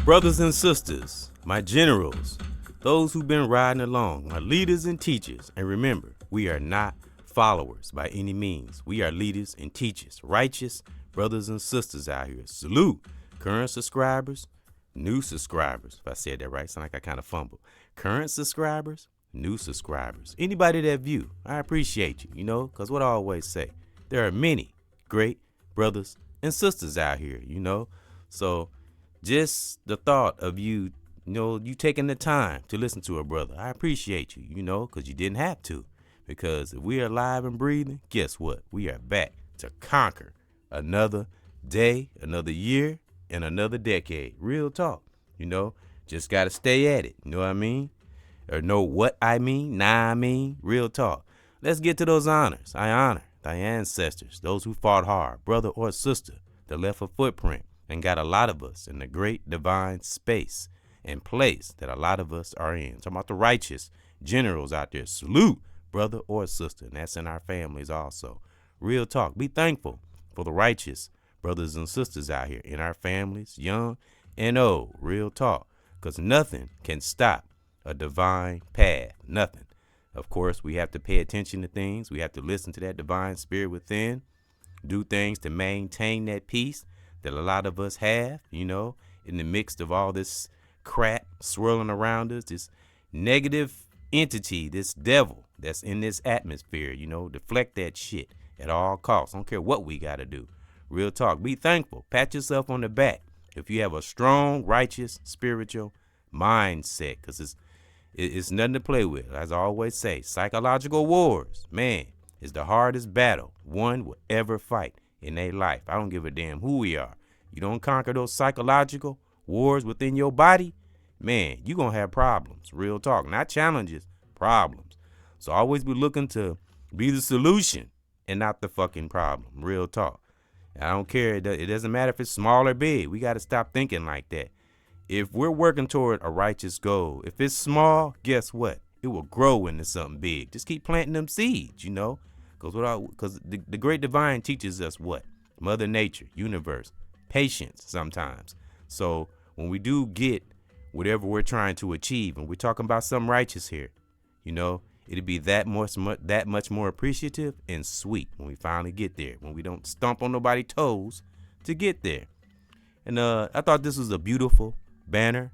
Brothers and sisters, my generals, those who've been riding along, my leaders and teachers, and remember, we are not followers by any means. We are leaders and teachers, righteous brothers and sisters out here. Salute current subscribers, new subscribers. If I said that right, sound like I kind of fumbled. Current subscribers, new subscribers. Anybody that view, I appreciate you, because what I always say, there are many great brothers and sisters out here, So just the thought of you taking the time to listen to a brother, I appreciate you, because you didn't have to. Because if we are alive and breathing, guess what? We are back to conquer another day, another year, and another decade. Real talk, just got to stay at it. You know what I mean? Or know what I mean? Real talk. Let's get to those honors. I honor thy ancestors, those who fought hard, brother or sister, that left a footprint and got a lot of us in the great divine space and place that a lot of us are in. Talking about the righteous generals out there. Salute, brother or sister, and that's in our families also. Real talk. Be thankful for the righteous brothers and sisters out here in our families, young and old. Real talk. Because nothing can stop a divine path. Nothing. Of course, we have to pay attention to things. We have to listen to that divine spirit within. Do things to maintain that peace that a lot of us have, in the midst of all this crap swirling around us, this negative entity, this devil that's in this atmosphere, deflect that shit at all costs. I don't care what we got to do. Real talk. Be thankful. Pat yourself on the back if you have a strong, righteous, spiritual mindset, because it's nothing to play with. As I always say, psychological wars, man, is the hardest battle one will ever fight in their life. I don't give a damn who we are. You don't conquer those psychological wars within your body, man, you're going to have problems. Real talk. Not challenges, problems. So always be looking to be the solution and not the fucking problem. Real talk. I don't care. It doesn't matter if it's small or big. We got to stop thinking like that. If we're working toward a righteous goal, if it's small, guess what? It will grow into something big. Just keep planting them seeds, Because the great divine teaches us what? Mother Nature, universe, patience sometimes. So when we do get whatever we're trying to achieve, and we're talking about something righteous here, it'll be that much more appreciative and sweet when we finally get there, when we don't stomp on nobody's toes to get there. And I thought this was a beautiful banner.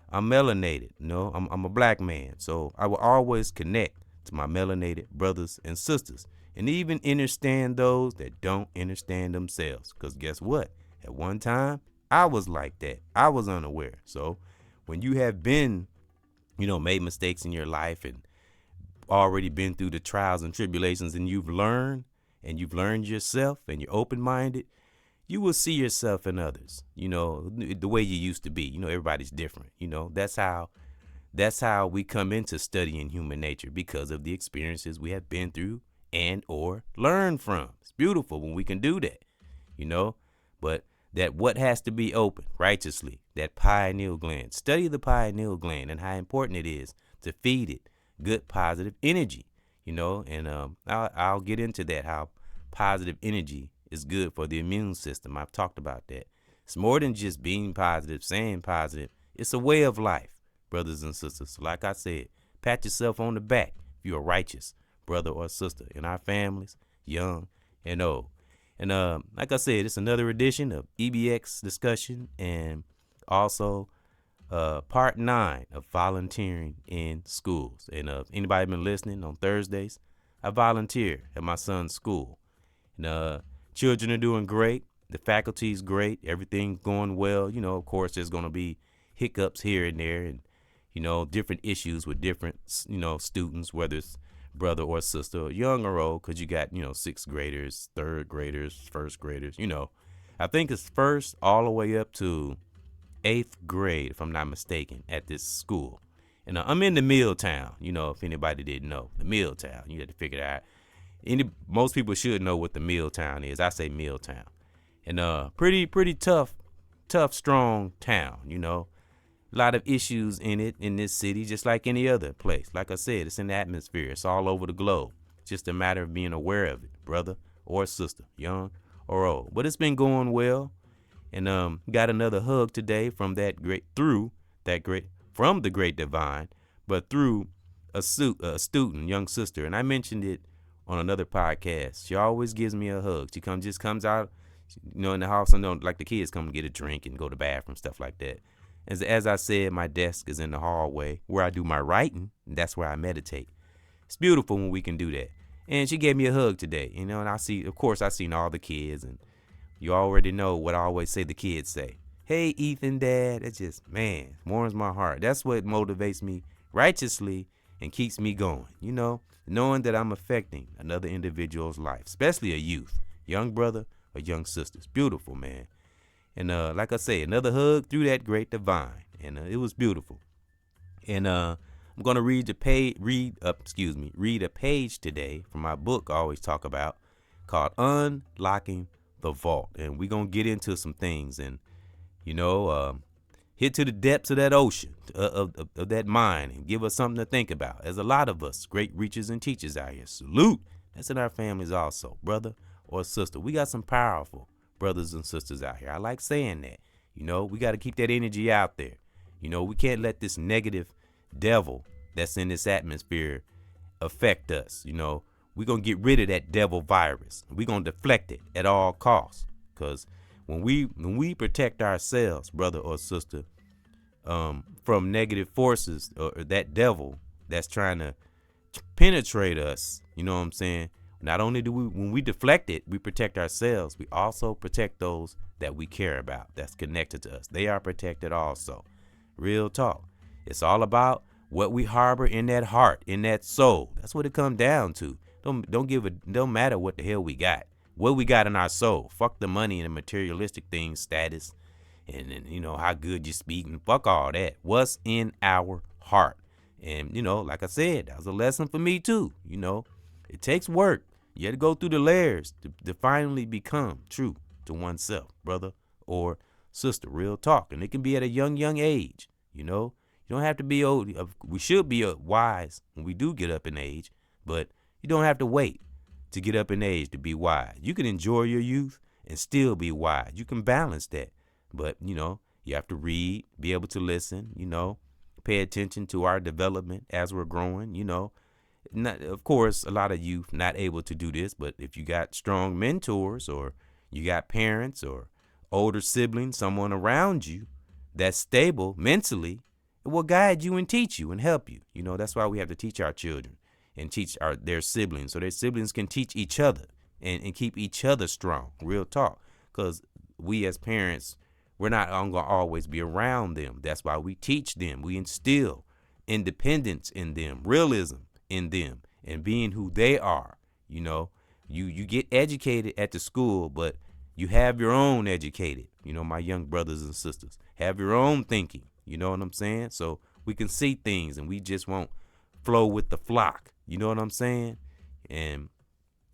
I'm melanated, I'm a black man, so I will always connect to my melanated brothers and sisters, and even understand those that don't understand themselves. Because guess what? At one time, I was like that. I was unaware. So when you have been, made mistakes in your life and already been through the trials and tribulations, and you've learned yourself, and you're open-minded, you will see yourself in others, the way you used to be. Everybody's different. That's how we come into studying human nature, because of the experiences we have been through and or learned from. It's beautiful when we can do that, but that what has to be open righteously, that pineal gland. Study the pineal gland and how important it is to feed it good, positive energy, and I'll get into that, how positive energy is good for the immune system. I've talked about that. It's more than just being positive, saying positive. It's a way of life, brothers and sisters. So like I said, pat yourself on the back if you're a righteous brother or sister in our families, young and old. And like I said, it's another edition of EBX discussion, and also part 9 of volunteering in schools. And if anybody been listening, on Thursdays, I volunteer at my son's school. And children are doing great. The faculty's great. Everything's going well. Of course, there's going to be hiccups here and there, and, different issues with different, students, whether it's brother or sister, young or old, because you got, 6th graders, 3rd graders, 1st graders, I think it's first all the way up to 8th grade, if I'm not mistaken, at this school. And I'm in the Milltown, if anybody didn't know, the Milltown. You had to figure it out. Most people should know what the Milltown is. I say Milltown. And pretty tough, strong town, A lot of issues in it, in this city, just like any other place. Like I said, it's in the atmosphere. It's all over the globe. It's just a matter of being aware of it, brother or sister, young or old. But it's been going well. And got another hug today from from the great divine, but through a student, young sister. And I mentioned it on another podcast. She always gives me a hug. She comes out, in the house. I know, like the kids come get a drink and go to the bathroom, stuff like that. As I said, my desk is in the hallway where I do my writing, and that's where I meditate. It's beautiful when we can do that. And she gave me a hug today, and I seen all the kids, and you already know what I always say the kids say. Hey, Ethan, Dad. It just, man, warms my heart. That's what motivates me righteously and keeps me going, knowing that I'm affecting another individual's life, especially a youth, young brother or young sister. It's beautiful, man. And like I say, another hug through that great divine, and it was beautiful. And I'm gonna read a page today from my book I always talk about, called Unlocking the Vault. And we're gonna get into some things and hit to the depths of that ocean of that mind and give us something to think about. There's a lot of us great reachers and teachers out here. Salute. That's in our families also, brother or sister. We got some powerful brothers and sisters out here. I like saying that. We got to keep that energy out there. We can't let this negative devil that's in this atmosphere affect us. We're going to get rid of that devil virus. We're going to deflect it at all costs. Because when we protect ourselves, brother or sister, from negative forces or that devil that's trying to penetrate us, you know what I'm saying? Not only do when we deflect it, we protect ourselves, we also protect those that we care about, that's connected to us. They are protected also. Real talk. It's all about what we harbor in that heart, in that soul. That's what it comes down to. Don't matter what the hell we got. What we got in our soul. Fuck the money and the materialistic things, status, and how good you speak, and fuck all that. What's in our heart? And like I said, that was a lesson for me too. It takes work. You have to go through the layers to finally become true to oneself, brother or sister. Real talk. And it can be at a young age. You don't have to be old. We should be wise when we do get up in age, but you don't have to wait to get up in age to be wise. You can enjoy your youth and still be wise. You can balance that. But, you have to read, be able to listen, pay attention to our development as we're growing, Not, of course, a lot of youth not able to do this, but if you got strong mentors or you got parents or older siblings, someone around you that's stable mentally, it will guide you and teach you and help you. That's why we have to teach our children and teach their siblings so their siblings can teach each other and keep each other strong. Real talk. Because we as parents, we're not going to always be around them. That's why we teach them. We instill independence in them, realism in them, and being who they are. You get educated at the school, but you have your own educated, my young brothers and sisters. Have your own thinking, you know what I'm saying? So we can see things and we just won't flow with the flock, you know what I'm saying? And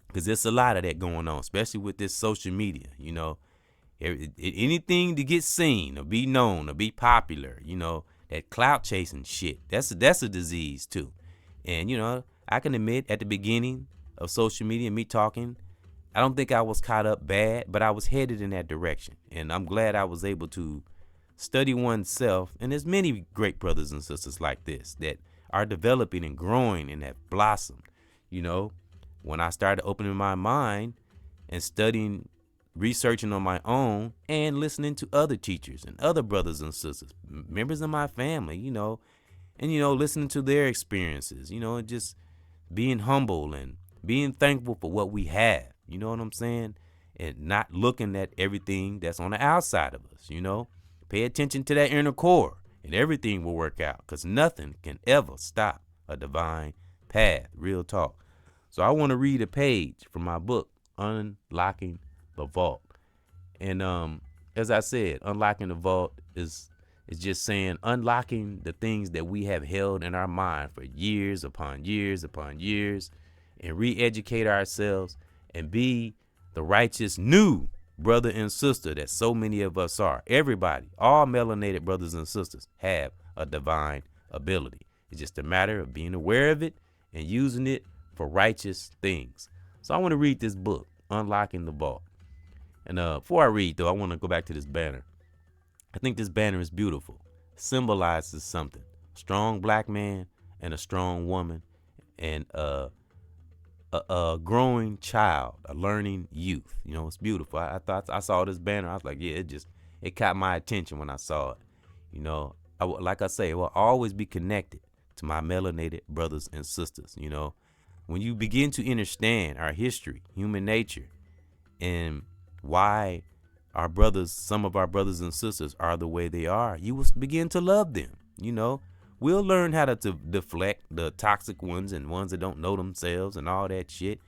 because there's a lot of that going on, especially with this social media, anything to get seen or be known or be popular, that clout chasing shit, that's a disease too. And, I can admit at the beginning of social media, me talking, I don't think I was caught up bad, but I was headed in that direction. And I'm glad I was able to study oneself. And there's many great brothers and sisters like this that are developing and growing and have blossomed. When I started opening my mind and studying, researching on my own and listening to other teachers and other brothers and sisters, members of my family, and, listening to their experiences, and just being humble and being thankful for what we have, you know what I'm saying? And not looking at everything that's on the outside of us, Pay attention to that inner core and everything will work out, because nothing can ever stop a divine path. Real talk. So I want to read a page from my book, Unlocking the Vault. And as I said, unlocking the vault is just saying unlocking the things that we have held in our mind for years upon years upon years, and re-educate ourselves and be the righteous new brother and sister that so many of us are. Everybody, all melanated brothers and sisters have a divine ability. It's just a matter of being aware of it and using it for righteous things. So I want to read this book, Unlocking the Vault. And before I read, though, I want to go back to this banner. I think this banner is beautiful. Symbolizes something. A strong black man and a strong woman and a growing child, a learning youth. You know, it's beautiful. I thought I saw this banner. I was like, yeah, it caught my attention when I saw it. You know, like I say, it will always be connected to my melanated brothers and sisters. You know, when you begin to understand our history, human nature, and why our brothers, some of our brothers and sisters are the way they are, you will begin to love them. You know, we'll learn how to deflect the toxic ones and ones that don't know themselves and all that shit.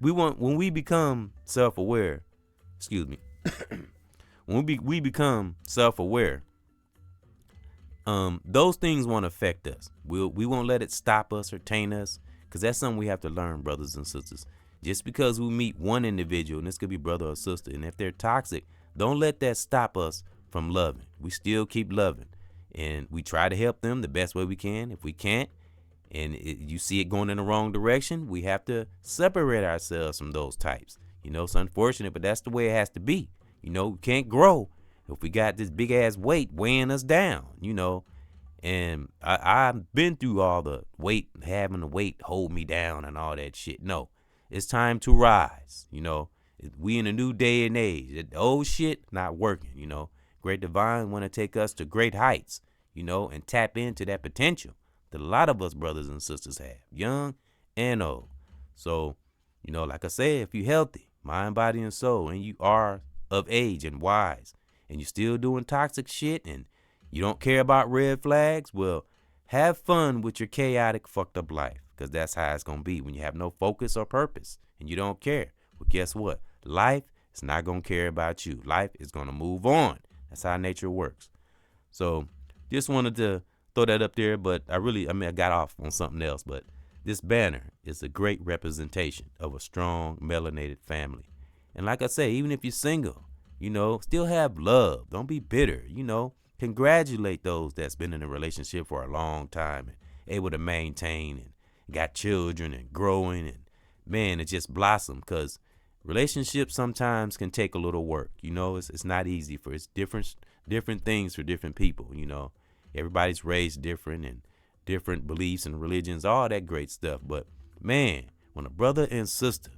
When we become self-aware, excuse me, when we become self-aware, those things won't affect us. We won't let it stop us or taint us, because that's something we have to learn, brothers and sisters. Just because we meet one individual, and this could be brother or sister, and if they're toxic, don't let that stop us from loving. We still keep loving, and we try to help them the best way we can. If we can't, and you see it going in the wrong direction, we have to separate ourselves from those types. You know, it's unfortunate, but that's the way it has to be. You know, we can't grow if we got this big ass weight weighing us down, you know. And I've been through all the weight, having the weight hold me down and all that shit. No, it's time to rise. You know, we in a new day and age. The old shit not working. You know, Great Divine want to take us to great heights. You know, and tap into that potential that a lot of us brothers and sisters have, young and old. So, you know, like I said, if you're healthy, mind, body, and soul, and you are of age and wise, and you're still doing toxic shit, and you don't care about red flags, well, have fun with your chaotic, fucked up life, because that's how it's going to be when you have no focus or purpose, and you don't care. Well, guess what? Life is not going to care about you. Life is going to move on. That's how nature works. So, just wanted to throw that up there, but I got off on something else, but this banner is a great representation of a strong, melanated family. And like I say, even if you're single, you know, still have love. Don't be bitter, you know. Congratulate those that's been in a relationship for a long time and able to maintain and got children and growing and, man, it just blossomed, because relationships sometimes can take a little work. You know, it's not easy it's different things for different people, you know. Everybody's raised different and different beliefs and religions, all that great stuff. But, man, when a brother and sister,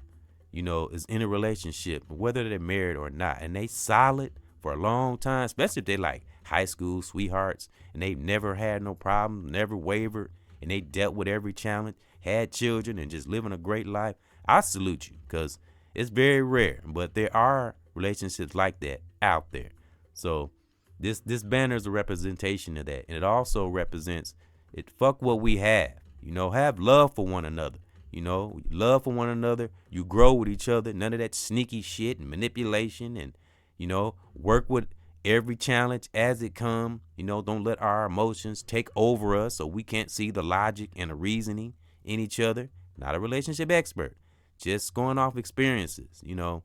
you know, is in a relationship, whether they're married or not, and they solid for a long time, especially if they like high school sweethearts and they've never had no problem, never wavered, and they dealt with every challenge, had children, and just living a great life, I salute you, because it's very rare. But there are relationships like that out there. So this banner is a representation of that. And it also represents it. Fuck what we have. You know, have love for one another. You know, love for one another. You grow with each other. None of that sneaky shit and manipulation. And, you know, work with every challenge as it come. You know, don't let our emotions take over us so we can't see the logic and the reasoning in each other. Not a relationship expert. Just going off experiences. You know,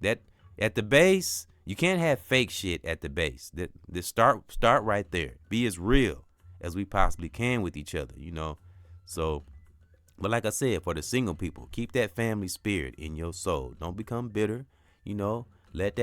that at the base, you can't have fake shit at the base. That start right there. Be as real as we possibly can with each other, you know. So, but like I said, for the single people, keep that family spirit in your soul. Don't become bitter, you know. Let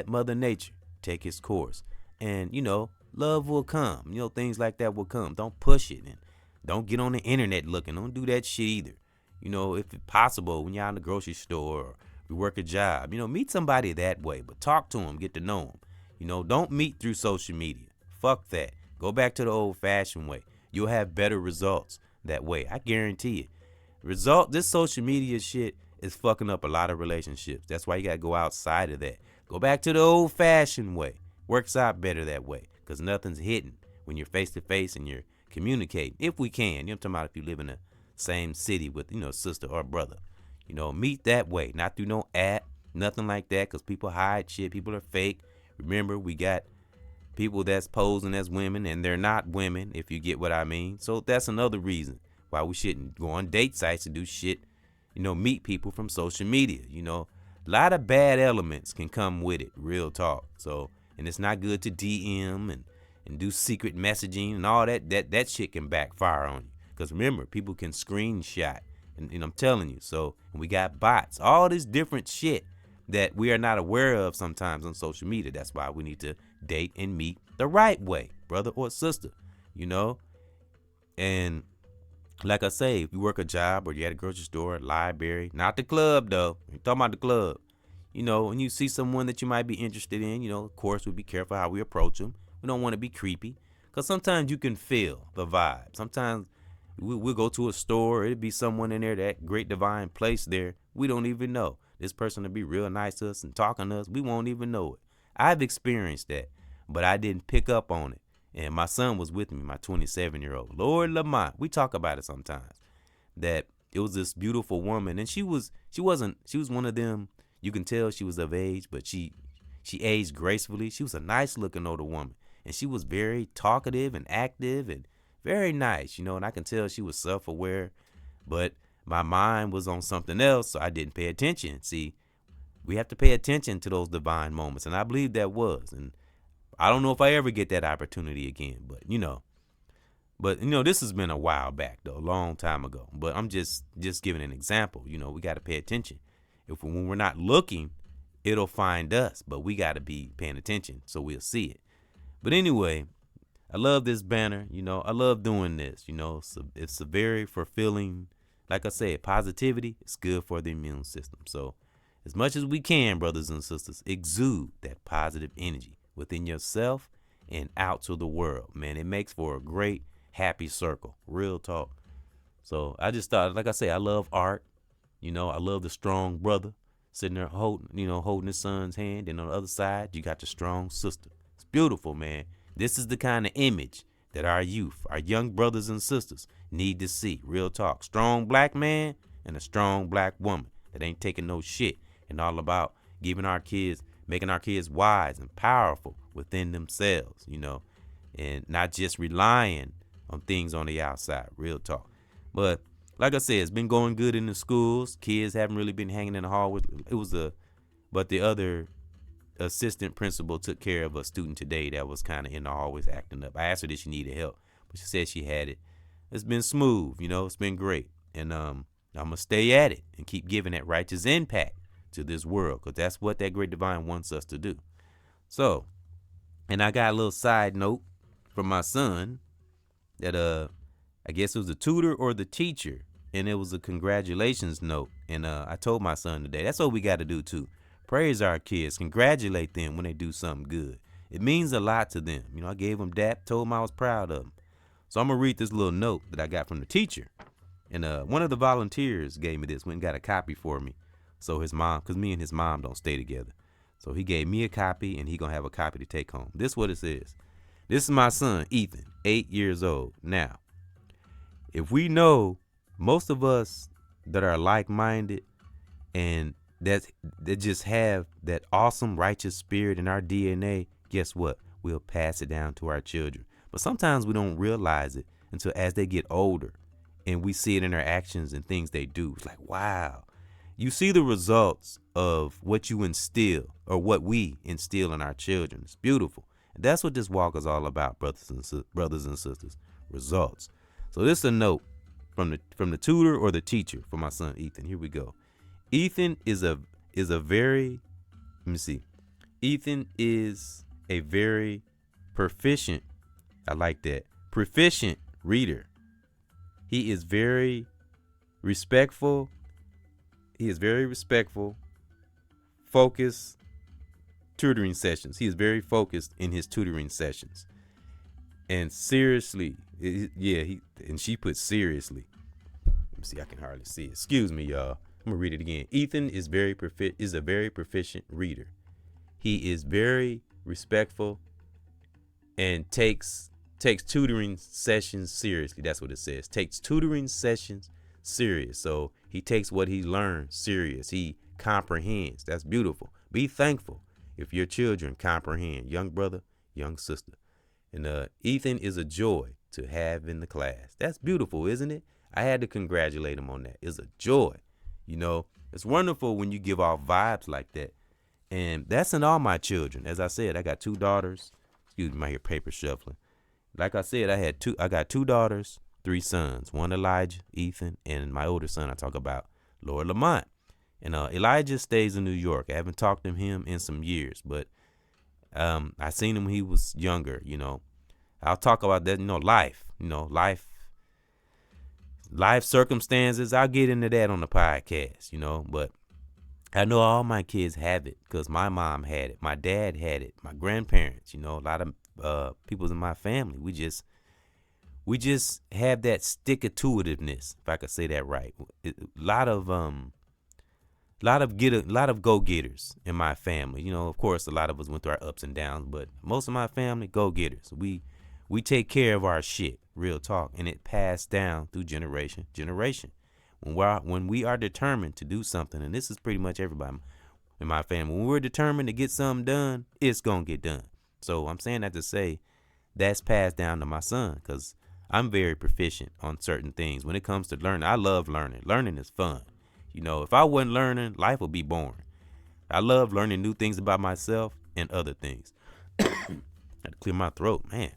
Mother Nature take its course. And, you know, love will come. You know, things like that will come. Don't push it, and don't get on the internet looking. Don't do that shit either. You know, if it's possible, when you're out in the grocery store or you work a job, you know, meet somebody that way, but talk to them, get to know them. You know, don't meet through social media. Fuck that. Go back to the old-fashioned way. You'll have better results that way. I guarantee it. This social media shit is fucking up a lot of relationships. That's why you got to go outside of that. Go back to the old-fashioned way. Works out better that way, because nothing's hidden when you're face-to-face and you're communicating. If we can. You know, I'm talking about if you live in the same city with, you know, sister or brother. You know, meet that way, not through no app, nothing like that, because people hide shit. People are fake. Remember, we got people that's posing as women, and they're not women, if you get what I mean. So that's another reason why we shouldn't go on date sites and do shit, you know, meet people from social media. You know, a lot of bad elements can come with it, real talk. So, and it's not good to DM and do secret messaging and all that. That shit can backfire on you. Because remember, people can screenshot. And I'm telling you, so we got bots, all this different shit that we are not aware of sometimes on social media. That's why we need to date and meet the right way, brother or sister, you know? And like I say, if you work a job or you at a grocery store, library, not the club though. I'm talking about the club. You know, and you see someone that you might be interested in, you know, of course, we be careful how we approach them. We don't want to be creepy because sometimes you can feel the vibe. Sometimes we'll go to a store. It'll be someone in there, that great divine place there. We don't even know. This person will be real nice to us and talking to us. We won't even know it. I've experienced that, but I didn't pick up on it. And my son was with me, my 27-year-old. Lord Lamont, we talk about it sometimes. That it was this beautiful woman, and she was one of them. You can tell she was of age, but she aged gracefully. She was a nice looking older woman, and she was very talkative and active and very nice, you know, and I can tell she was self-aware, but my mind was on something else, so I didn't pay attention. See, we have to pay attention to those divine moments, and I believe that was, and I don't know if I ever get that opportunity again, but this has been a while back though, a long time ago, but I'm just giving an example. You know, we got to pay attention. When we're not looking, it'll find us, but we got to be paying attention so we'll see it. But anyway, I love this banner. You know, I love doing this. You know, it's a very fulfilling, like I said, positivity. It's good for the immune system. So as much as we can, brothers and sisters, exude that positive energy within yourself and out to the world. Man, it makes for a great, happy circle. Real talk. So I just thought, like I say, I love art. You know, I love the strong brother sitting there holding his son's hand. And on the other side, you got the strong sister. It's beautiful, man. This is the kind of image that our youth, our young brothers and sisters need to see. Real talk. Strong black man and a strong black woman that ain't taking no shit and all about making our kids wise and powerful within themselves, you know, and not just relying on things on the outside. Real talk. But like I said, it's been going good in the schools. Kids haven't really been hanging in the hall but the other assistant principal took care of a student today that was kind of in the hallways acting up. I asked her if she needed help, but she said she had it. It's been smooth, you know, it's been great. And I'm going to stay at it and keep giving that righteous impact to this world, because that's what that great divine wants us to do. So, and I got a little side note from my son that I guess it was the tutor or the teacher, and it was a congratulations note. And I told my son today, that's what we got to do too. Praise our kids, congratulate them when they do something good. It means a lot to them. You know, I gave them dap, told them I was proud of them. So I'm going to read this little note that I got from the teacher. And one of the volunteers gave me this, went and got a copy for me. So his mom, because me and his mom don't stay together. So he gave me a copy, and he going to have a copy to take home. This is what it says. This is my son, Ethan, 8 years old. Now, if we know most of us that are like-minded and that just have that awesome righteous spirit in our DNA, guess what? We'll pass it down to our children. But sometimes we don't realize it until as they get older and we see it in their actions and things they do. It's like, wow. You see the results of what you instill or what we instill in our children. It's beautiful. And that's what this walk is all about, brothers and sisters. Results. So this is a note from the tutor or the teacher for my son Ethan. Here we go. Ethan is a very proficient. I like that. Proficient reader. He is very respectful. Focused tutoring sessions. He is very focused in his tutoring sessions. And seriously, and she put seriously. Let me see, I can hardly see it. Excuse me, y'all. I'm gonna read it again. Ethan is a very proficient reader. He is very respectful and takes tutoring sessions seriously. That's what it says. Takes tutoring sessions serious. So he takes what he learned serious. He comprehends. That's beautiful. Be thankful if your children comprehend. Young brother, young sister. And Ethan is a joy to have in the class. That's beautiful, isn't it? I had to congratulate him on that. It's a joy. You know, it's wonderful when you give off vibes like that. And that's in all my children. As I said, I got 2 daughters. Excuse me, I hear paper shuffling. Like I said, I got 2 daughters, 3 sons. One Elijah, Ethan, and my older son I talk about, Lord Lamont. And Elijah stays in New York. I haven't talked to him in some years, but I seen him when he was younger. I'll talk about that. Life circumstances. I'll get into that on the podcast. But I know all my kids have it because my mom had it, my dad had it, my grandparents. A lot of people in my family. We just have that stick-to-itiveness, if I could say that right. A lot of go-getters in my family. Of course, a lot of us went through our ups and downs, but most of my family, go-getters. We take care of our shit, real talk, and it passed down through generation. When we are determined to do something, and this is pretty much everybody in my family, when we're determined to get something done, it's gonna get done. So I'm saying that to say that's passed down to my son, because I'm very proficient on certain things. When it comes to learning, I love learning. Learning is fun. If I wasn't learning, life would be boring. I love learning new things about myself and other things. I had to clear my throat, man.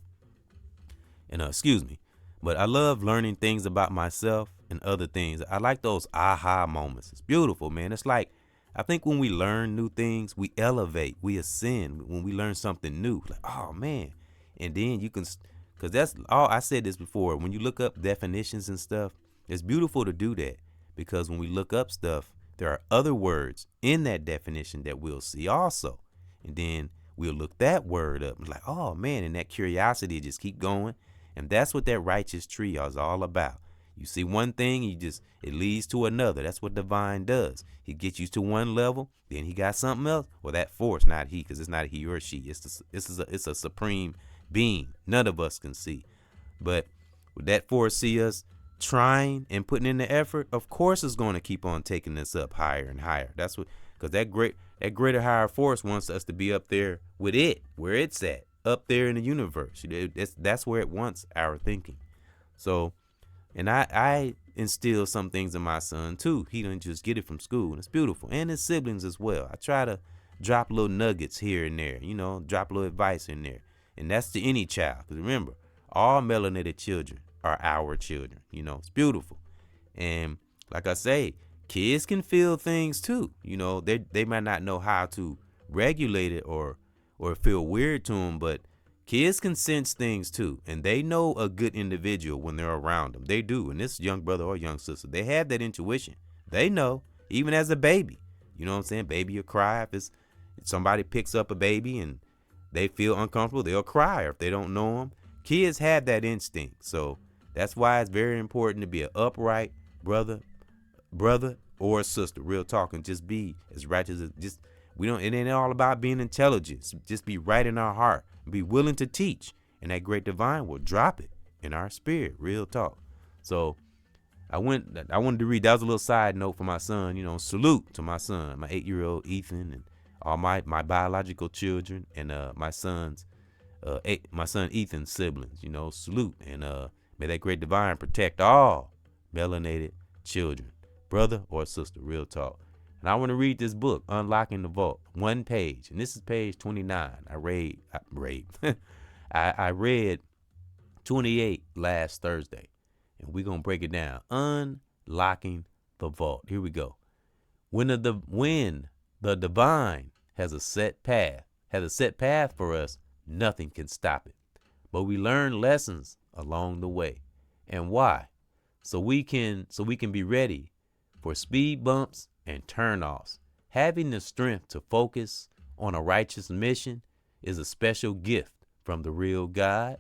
And excuse me. But I love learning things about myself and other things. I like those aha moments. It's beautiful, man. It's like, I think when we learn new things, we elevate, we ascend. When we learn something new, like, oh, man. And then you can, because that's all, I said this before, when you look up definitions and stuff, it's beautiful to do that. Because when we look up stuff, there are other words in that definition that we'll see also. And then we'll look that word up and like, oh, man, and that curiosity just keep going. And that's what that righteous tree is all about. You see one thing, it leads to another. That's what divine does. He gets you to one level, then he got something else. Well, that force, not he, because it's not he or she. It's a supreme being. None of us can see. But would that force see us trying and putting in the effort? Of course it's going to keep on taking us up higher and higher. That's what, because that greater higher force wants us to be up there with it, where it's at, up there in the universe. That's where it wants our thinking. So, and I instill some things in my son too. He didn't just get it from school, and it's beautiful. And his siblings as well. I try to drop little nuggets here and there, drop a little advice in there. And that's to any child. Because remember, all melanated children are our children. It's beautiful. And like I say, kids can feel things too. They might not know how to regulate it or feel weird to them, but kids can sense things too. And they know a good individual when they're around them. They do. And this young brother or young sister, they have that intuition. They know, even as a baby. You know what I'm saying? Baby will cry if somebody picks up a baby and they feel uncomfortable, they'll cry. Or if they don't know them, kids have that instinct. So that's why it's very important to be an upright brother or a sister. Real talk, and just be as righteous as it ain't all about being intelligent. Just be right in our heart. Be willing to teach. And that great divine will drop it in our spirit. Real talk. So I wanted to read, that was a little side note for my son, salute to my son, my 8-year-old Ethan, and all my biological children, and my son Ethan's siblings, salute. And may that great divine protect all melanated children, brother or sister. Real talk. And I want to read this book, Unlocking the Vault, one page. And this is page 29. I read 28 last Thursday. And we're going to break it down. Unlocking the Vault. Here we go. When the divine has a set path for us, nothing can stop it. But we learn lessons along the way. And why? So we can be ready for speed bumps and turnoffs. Having the strength to focus on a righteous mission is a special gift from the real God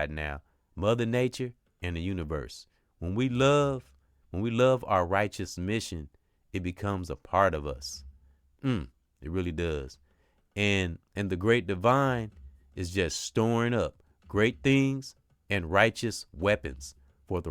now, Mother Nature, and the universe. When we love our righteous mission, it becomes a part of us. It really does. And the great divine is just storing up great things and righteous weapons for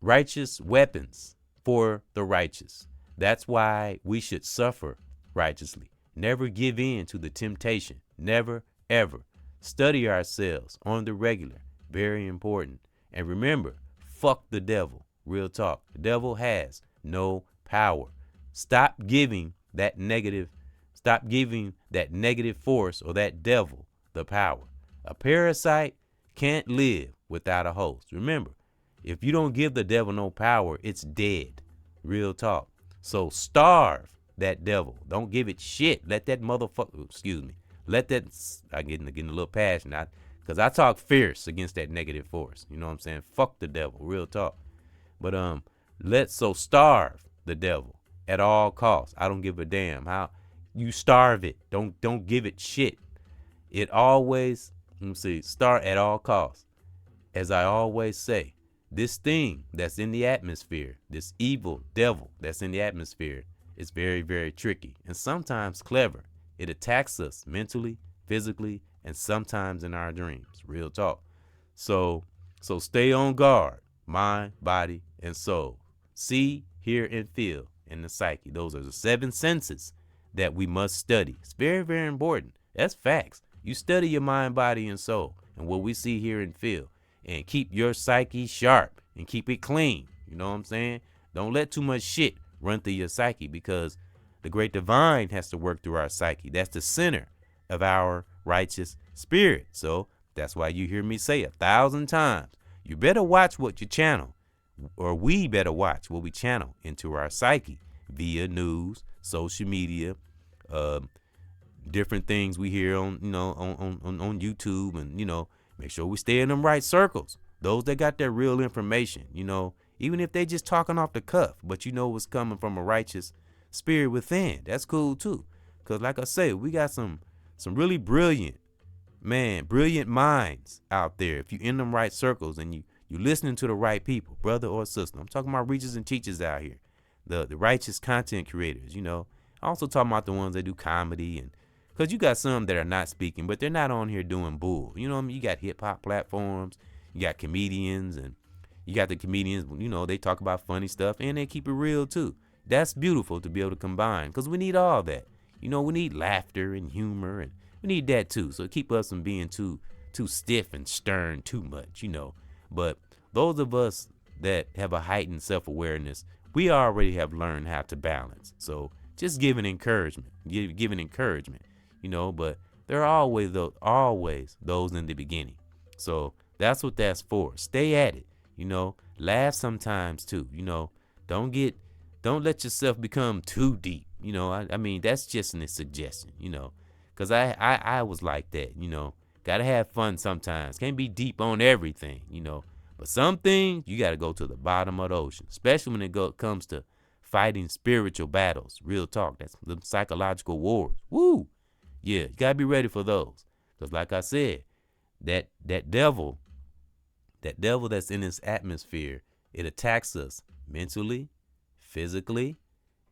righteous weapons for the righteous. That's why we should suffer righteously. Never give in to the temptation. Never, ever. Study ourselves on the regular. Very important. And remember, fuck the devil. Real talk. The devil has no power. Stop giving that negative force or that devil the power. A parasite can't live without a host. Remember, if you don't give the devil no power, it's dead. Real talk. So starve that devil. Don't give it shit. Let that motherfucker, excuse me. Let that, I getting a little passionate. Because I talk fierce against that negative force. You know what I'm saying? Fuck the devil. Real talk. But so starve the devil at all costs. I don't give a damn how you starve it. Don't give it shit. It always, let me see, starve at all costs. As I always say, this thing that's in the atmosphere, this evil devil that's in the atmosphere, is very, very tricky and sometimes clever. It attacks us mentally, physically, and sometimes in our dreams. Real talk. So stay on guard, mind, body, and soul. See, hear, and feel in the psyche. Those are the 7 senses that we must study. It's very, very important. That's facts. You study your mind, body, and soul, and what we see, hear, and feel. And keep your psyche sharp and keep it clean. You know what I'm saying? Don't let too much shit run through your psyche, because the great divine has to work through our psyche. That's the center of our righteous spirit. So that's why you hear me say 1,000 times, you better watch what you channel, or we better watch what we channel into our psyche via news, social media, different things we hear on, on YouTube, and, make sure we stay in them right circles. Those that got that real information, even if they just talking off the cuff, but what's coming from a righteous spirit within. That's cool too. Cause like I say, we got some really brilliant minds out there. If you're in them right circles and you listening to the right people, brother or sister. I'm talking about reachers and teachers out here, the righteous content creators. Also talking about the ones that do comedy, and because you got some that are not speaking, but they're not on here doing bull. You know what I mean? You got hip hop platforms, you got comedians, and you got the comedians, they talk about funny stuff and they keep it real too. That's beautiful to be able to combine, because we need all that. We need laughter and humor, and we need that too. So keep us from being too stiff and stern too much, But those of us that have a heightened self-awareness, we already have learned how to balance. So just giving encouragement, but there are always those in the beginning. So that's what that's for. Stay at it, laugh sometimes too, don't let yourself become too deep. I mean, that's just a suggestion, because I was like that, gotta have fun sometimes. Can't be deep on everything, but some things you gotta go to the bottom of the ocean, especially when it comes to fighting spiritual battles. Real talk. That's the psychological wars. Woo! Yeah, you gotta be ready for those. Because like I said, that devil that's in this atmosphere, it attacks us mentally, physically,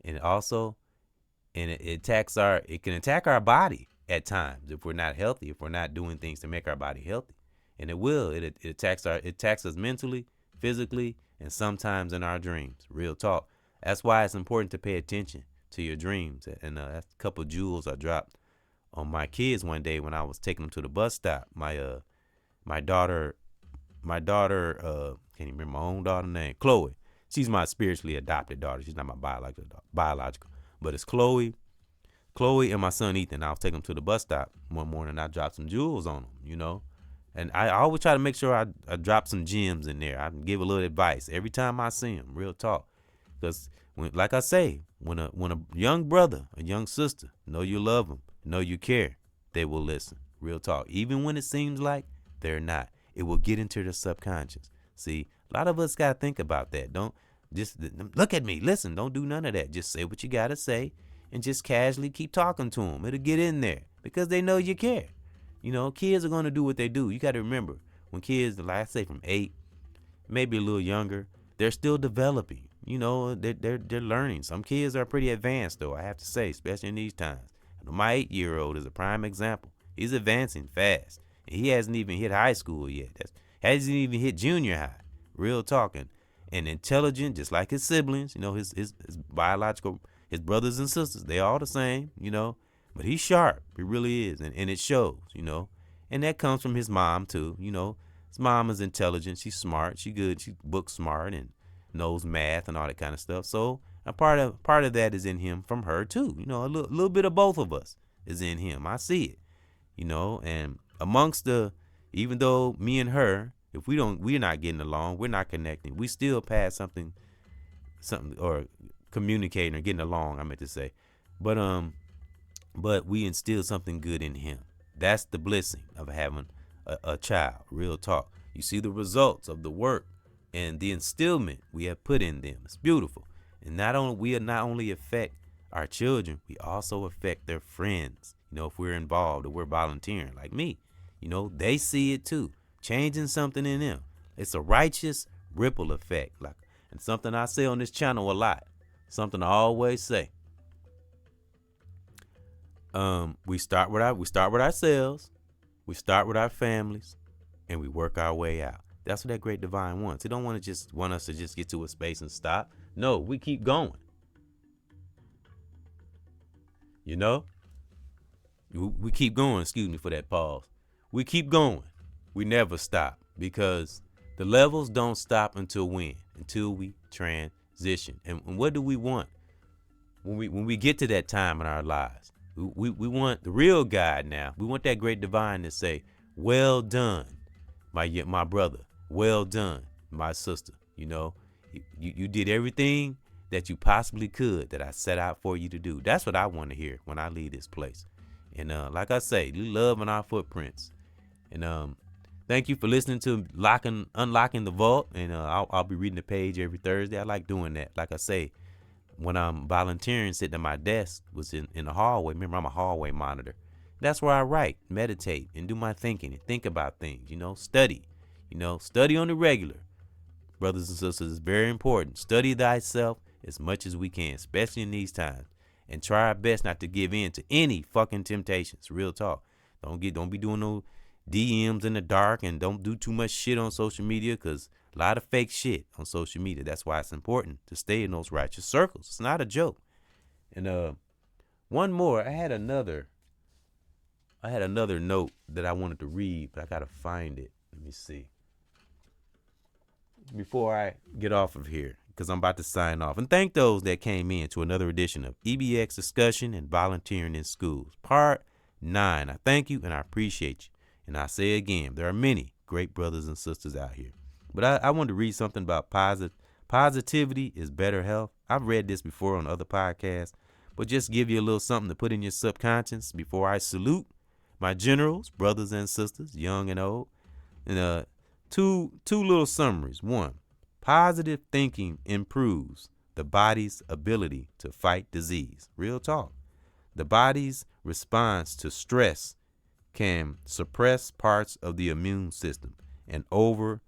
and also, and it can attack our body at times if we're not healthy, if we're not doing things to make our body healthy. And it attacks us mentally, physically, and sometimes in our dreams. Real talk. That's why it's important to pay attention to your dreams. And that's a couple of jewels I dropped on my kids one day when I was taking them to the bus stop. My daughter, can't even remember my own daughter's name, Chloe. She's my spiritually adopted daughter. She's not my biological, but it's Chloe and my son Ethan. I was taking them to the bus stop one morning, and I dropped some jewels on them, And I always try to make sure I drop some gems in there. I give a little advice every time I see them. Real talk. Because, like I say, when a young brother, a young sister, know you love them, know you care, they will listen. Real talk. Even when it seems like they're not. It will get into their subconscious. See, a lot of us got to think about that. Don't just look at me. Listen, don't do none of that. Just say what you got to say and just casually keep talking to them. It'll get in there because they know you care. Kids are going to do what they do. You got to remember, when kids, like I say, from 8, maybe a little younger, they're still developing. They're learning. Some kids are pretty advanced, though, I have to say, especially in these times. My 8-year-old is a prime example. He's advancing fast. And he hasn't even hit high school yet. Hasn't even hit junior high. Real talking. And intelligent, just like his siblings, his biological, his brothers and sisters, they all the same, But he's sharp. He really is. And it shows, And that comes from his mom, too. His mom is intelligent. She's smart. She's good. She's book smart and knows math and all that kind of stuff. So a part of that is in him from her, too. A little bit of both of us is in him. I see it, And amongst even though me and her, if we're not getting along, we're not connecting, we still pass something something, or communicating or getting along, I meant to say. But we instill something good in him. That's the blessing of having a child. Real talk. You see the results of the work and the instillment we have put in them. It's beautiful. And not only affect our children, we also affect their friends. If we're involved or we're volunteering, like me, they see it too, changing something in them. It's a righteous ripple effect, and something I say on this channel a lot. Something I always say. We start with ourselves, we start with our families, and we work our way out. That's what that great divine wants. He don't want us to just get to a space and stop. No, we keep going. We keep going. Excuse me for that pause. We keep going. We never stop, because the levels don't stop until when? Until we transition. And what do we want when we get to that time in our lives? We want the real God now. We want that great divine to say, well done, my brother. Well done, my sister. You did everything that you possibly could that I set out for you to do. That's what I want to hear when I leave this place. And like I say, love in our footprints. And thank you for listening to Unlocking the Vault. And I'll be reading the page every Thursday. I like doing that. Like I say, when I'm volunteering, sitting at my desk, was in the hallway. Remember, I'm a hallway monitor. That's where I write, meditate, and do my thinking and think about things. Study. Study on the regular. Brothers and sisters, it's very important. Study thyself as much as we can, especially in these times. And try our best not to give in to any fucking temptations. Real talk. Don't be doing no DMs in the dark, and don't do too much shit on social media, because a lot of fake shit on social media. That's why it's important to stay in those righteous circles. It's not a joke. And one more. I had another note that I wanted to read, but I gotta find it. Let me see. Before I get off of here, because I'm about to sign off. And thank those that came in to another edition of EBX Discussion and Volunteering in Schools, Part 9. I thank you and I appreciate you. And I say again, there are many great brothers and sisters out here. But I wanted to read something about positivity is better health. I've read this before on other podcasts, but just give you a little something to put in your subconscious before I salute my generals, brothers and sisters, young and old. And two little summaries. One, positive thinking improves the body's ability to fight disease. Real talk. The body's response to stress can suppress parts of the immune system and over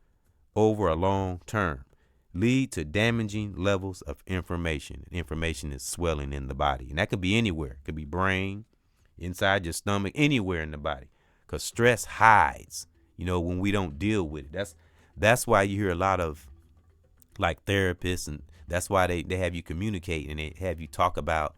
a long term lead to damaging levels of inflammation. Inflammation is swelling in the body, and that could be anywhere. It could be brain, inside your stomach, anywhere in the body, because stress hides, when we don't deal with it. That's why you hear a lot of like therapists, and that's why they have you communicate and they have you talk about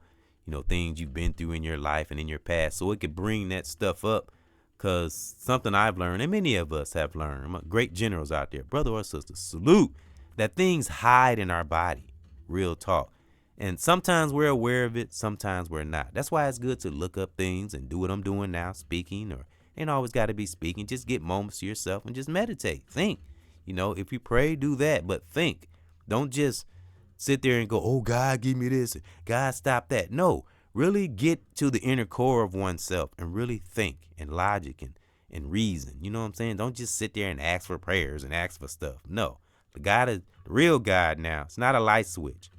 things you've been through in your life and in your past, so it could bring that stuff up. Because something I've learned, and many of us have learned, great generals out there, brother or sister, salute, that things hide in our body. Real talk. And sometimes we're aware of it, sometimes we're not. That's why it's good to look up things and do what I'm doing now, speaking, or ain't always got to be speaking. Just get moments to yourself and just meditate. Think. If you pray, do that, but think. Don't just sit there and go, oh, God, give me this. God, stop that. No, really get to the inner core of oneself and really think and logic and reason. You know what I'm saying? Don't just sit there and ask for prayers and ask for stuff. No, the God is the real God now. It's not a light switch.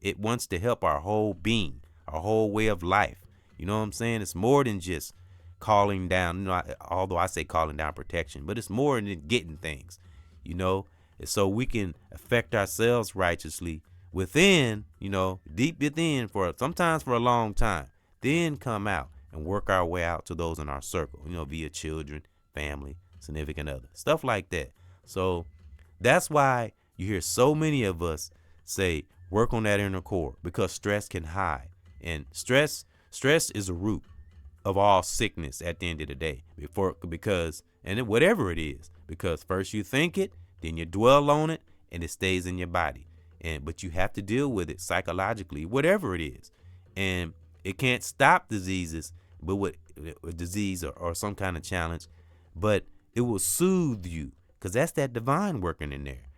It wants to help our whole being, our whole way of life. You know what I'm saying? It's more than just calling down, although I say calling down protection, but it's more than getting things, so we can affect ourselves righteously within, deep within, sometimes for a long time, then come out and work our way out to those in our circle, via children, family, significant other, stuff like that. So that's why you hear so many of us say, work on that inner core, because stress can hide. And stress is a root of all sickness at the end of the day, whatever it is, because first you think it, then you dwell on it, and it stays in your body. But you have to deal with it psychologically, whatever it is. And it can't stop diseases, but with a disease or some kind of challenge, but it will soothe you, because that's that divine working in there.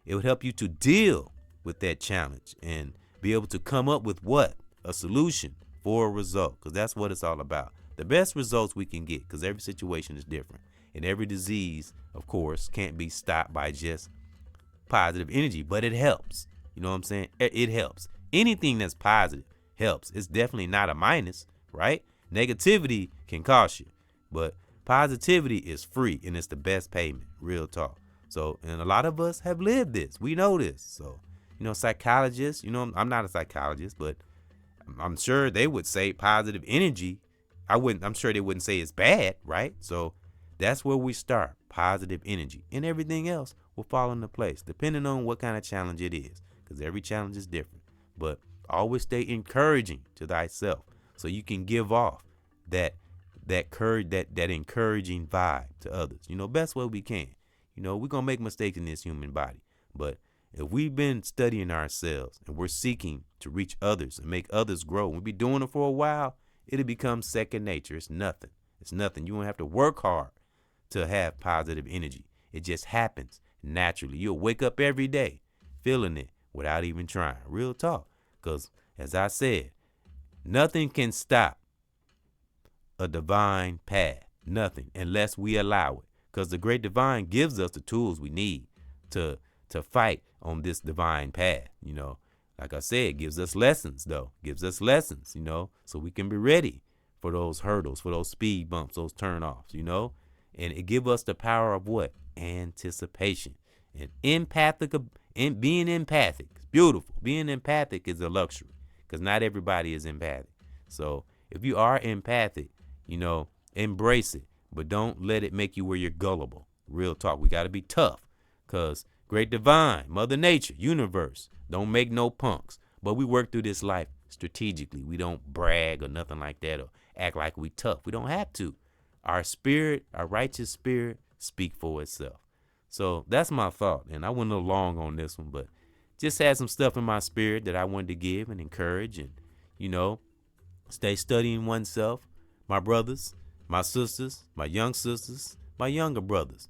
It would help you to deal with that challenge and be able to come up with what? A solution for a result, because that's what it's all about. The best results we can get, because every situation is different. And every disease, of course, can't be stopped by just positive energy, but it helps. You know what I'm saying? It helps. Anything that's positive helps. It's definitely not a minus, right? Negativity can cost you, but positivity is free, and it's the best payment. Real talk. So, and a lot of us have lived this. We know this. So, psychologists, I'm not a psychologist, but I'm sure they would say positive energy. I'm sure they wouldn't say it's bad, right? So that's where we start, positive energy, and everything else will fall into place depending on what kind of challenge it is, because every challenge is different. But always stay encouraging to thyself so you can give off that courage, that encouraging vibe to others. Best way we can. We're gonna make mistakes in this human body, but if we've been studying ourselves and we're seeking to reach others and make others grow, we'll be doing it for a while, it'll become second nature. It's nothing. It's nothing. You don't have to work hard to have positive energy. It just happens naturally. You'll wake up every day feeling it without even trying. Real talk. Because as I said, nothing can stop a divine path. Nothing, unless we allow it. Because the great divine gives us the tools we need to fight on this divine path. Like I said, gives us lessons, though. Gives us lessons, so we can be ready for those hurdles, for those speed bumps, those turnoffs, and it gives us the power of what? Anticipation. And being empathic is beautiful. Being empathic is a luxury, because not everybody is empathic. So if you are empathic, embrace it, but don't let it make you where you're gullible. Real talk. We got to be tough, because great divine, Mother Nature, universe, don't make no punks. But we work through this life strategically. We don't brag or nothing like that or act like we tough. We don't have to. Our spirit, our righteous spirit, speak for itself. So that's my thought. And I went a little long on this one, but just had some stuff in my spirit that I wanted to give and encourage, and, stay studying oneself. My brothers, my sisters, my young sisters, my younger brothers,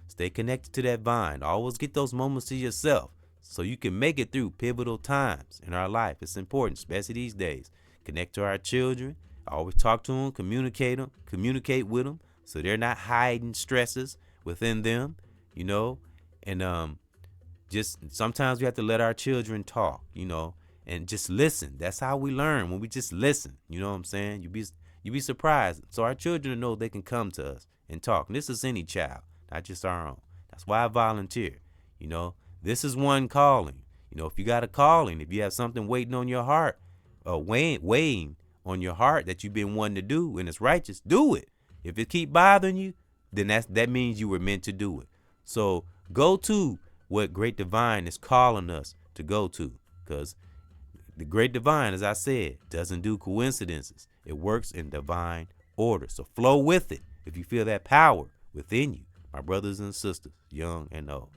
stay connected to that vine. Always get those moments to yourself so you can make it through pivotal times in our life. It's important, especially these days. Connect to our children. Always talk to them, communicate with them, so they're not hiding stresses within them, and just sometimes we have to let our children talk, and just listen. That's how we learn, when we just listen. You know what I'm saying? You be surprised. So our children know they can come to us and talk. And this is any child, not just our own. That's why I volunteer. This is one calling. If you got a calling, if you have something waiting on your heart, weighing on your heart that you've been wanting to do and it's righteous, do it. If it keep bothering you, then that means you were meant to do it. So go to what great divine is calling us to go to, because the great divine, as I said, doesn't do coincidences. It works in divine order. So flow with it if you feel that power within you, my brothers and sisters, young and old.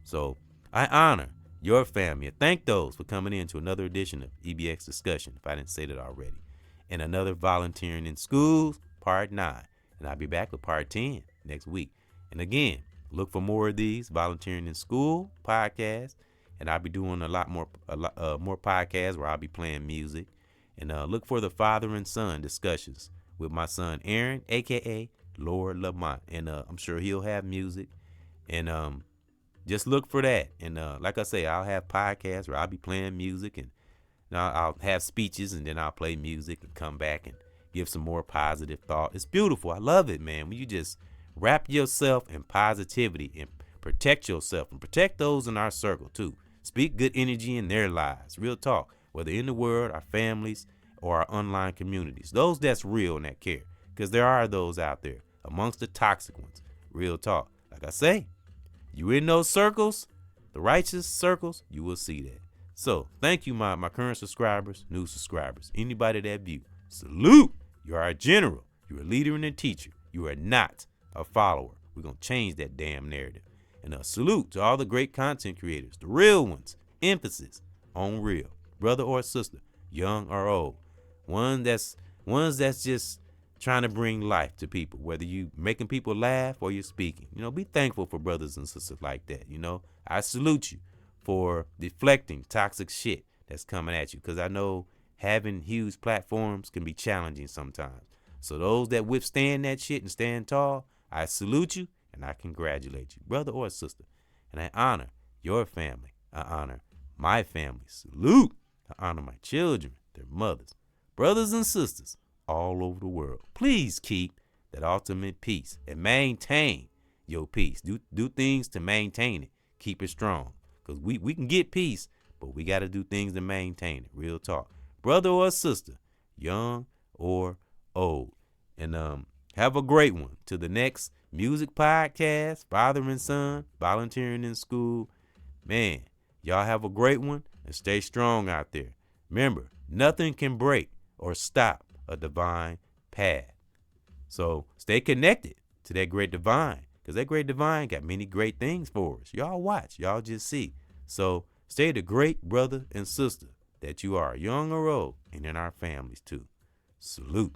So I honor your family and thank those for coming in to another edition of EBX Discussion, if I didn't say that already, and another Volunteering in Schools, Part 9. And I'll be back with Part 10 next week. And again, look for more of these Volunteering in School podcasts, and I'll be doing a lot more podcasts where I'll be playing music. And look for the father and son discussions with my son Aaron, aka Lord Lamont, and I'm sure he'll have music. And just look for that. And like I say, I'll have podcasts where I'll be playing music, and I'll have speeches, and then I'll play music and come back and give some more positive thought. It's beautiful. I love it, man. When you just wrap yourself in positivity and protect yourself and protect those in our circle too. Speak good energy in their lives. Real talk, whether in the world, our families, or our online communities. Those that's real and that care, because there are those out there amongst the toxic ones. Real talk. Like I say, you in those circles, the righteous circles, you will see that. So thank you, my current subscribers, new subscribers, anybody that view. Salute. You are a general. You're a leader and a teacher. You are not a follower. We're going to change that damn narrative. And a salute to all the great content creators, the real ones. Emphasis on real. Brother or sister, young or old. Ones that's just trying to bring life to people, whether you making people laugh or you're speaking. Be thankful for brothers and sisters like that. I salute you for deflecting toxic shit that's coming at you. Because I know having huge platforms can be challenging sometimes. So those that withstand that shit and stand tall, I salute you and I congratulate you, brother or sister. And I honor your family. I honor my family. Salute. I honor my children, their mothers, brothers and sisters all over the world. Please keep that ultimate peace and maintain your peace. Do things to maintain it. Keep it strong. Because we can get peace, but we got to do things to maintain it. Real talk. Brother or sister, young or old. And have a great one. To the next music podcast, father and son, volunteering in school. Man, y'all have a great one and stay strong out there. Remember, nothing can break or stop a divine path. So stay connected to that great divine, because that great divine got many great things for us. Y'all watch. Y'all just see. So stay the great brother and sister that you are, young or old, and in our families too. Salute.